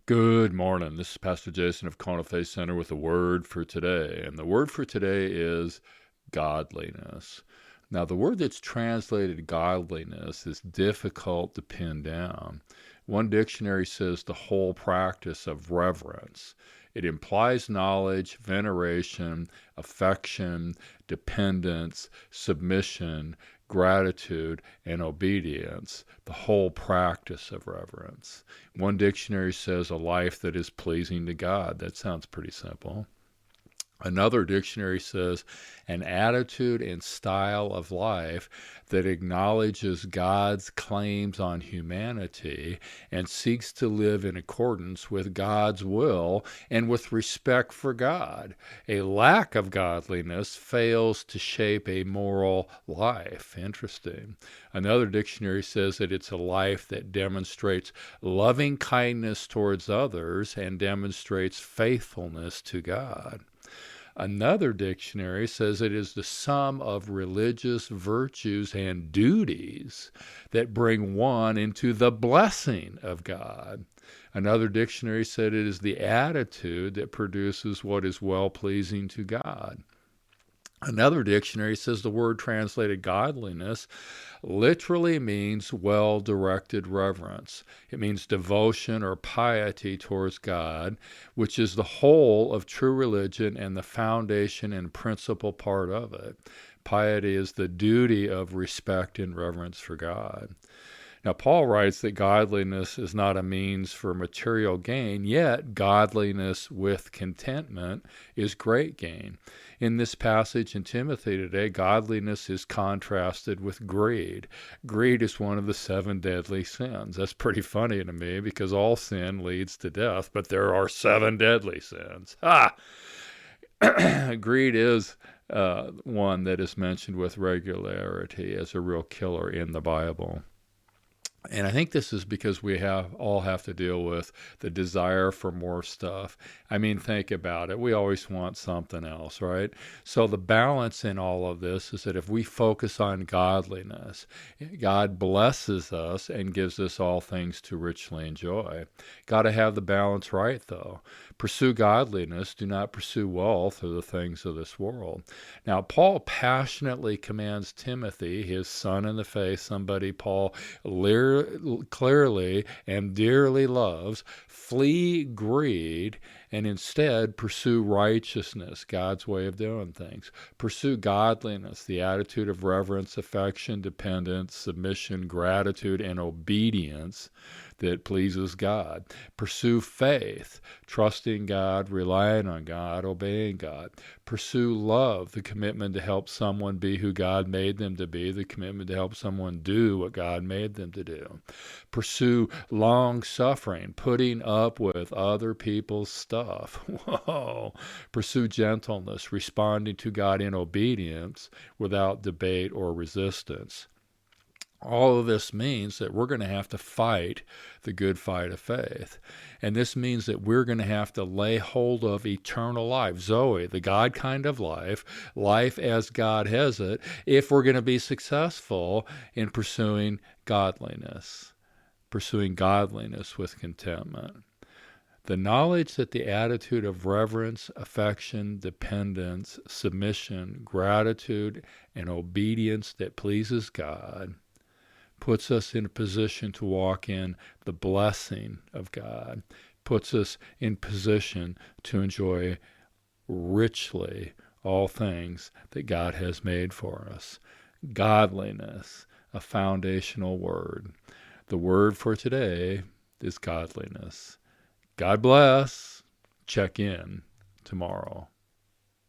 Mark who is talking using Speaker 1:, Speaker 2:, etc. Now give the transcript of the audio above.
Speaker 1: Good morning. This is Pastor Jason of Kona Faith Center with a word for today. And the word for today is godliness. Now, the word that's translated godliness is difficult to pin down. One dictionary says the whole practice of reverence. It implies knowledge, veneration, affection, dependence, submission, gratitude, and obedience, the whole practice of reverence. One dictionary says a life that is pleasing to God. That sounds pretty simple. Another dictionary says an attitude and style of life that acknowledges God's claims on humanity and seeks to live in accordance with God's will and with respect for God. A lack of godliness fails to shape a moral life. Interesting. Another dictionary says that it's a life that demonstrates loving kindness towards others and demonstrates faithfulness to God. Another dictionary says it is the sum of religious virtues and duties that bring one into the blessing of God. Another dictionary said it is the attitude that produces what is well-pleasing to God. Another dictionary says the word translated godliness literally means well-directed reverence. It means devotion or piety towards God, which is the whole of true religion and the foundation and principal part of it. Piety is the duty of respect and reverence for God. Now, Paul writes that godliness is not a means for material gain, yet godliness with contentment is great gain. In this passage in Timothy today, godliness is contrasted with greed. Greed is one of the 7 deadly sins. That's pretty funny to me because all sin leads to death, but there are 7 deadly sins. Greed is one that is mentioned with regularity as a real killer in the Bible. And I think this is because we all have to deal with the desire for more stuff. I mean, think about it. We always want something else, right? So the balance in all of this is that if we focus on godliness, God blesses us and gives us all things to richly enjoy. Got to have the balance right, though. Pursue godliness. Do not pursue wealth or the things of this world. Now, Paul passionately commands Timothy, his son in the faith, somebody Paul clearly and dearly loves, flee greed and instead pursue righteousness, God's way of doing things. Pursue godliness, the attitude of reverence, affection, dependence, submission, gratitude, and obedience that pleases God. Pursue faith, trusting God, relying on God, obeying God. Pursue love, the commitment to help someone be who God made them to be, the commitment to help someone do what God made them to do. Pursue long suffering, putting up with other people's stuff. Whoa. Pursue gentleness, responding to God in obedience without debate or resistance. All of this means that we're going to have to fight the good fight of faith. And this means that we're going to have to lay hold of eternal life, Zoe, the God kind of life, life as God has it, if we're going to be successful in pursuing godliness with contentment. The knowledge that the attitude of reverence, affection, dependence, submission, gratitude, and obedience that pleases God puts us in a position to walk in the blessing of God, puts us in position to enjoy richly all things that God has made for us. Godliness, a foundational word. The word for today is godliness. God bless. Check in tomorrow.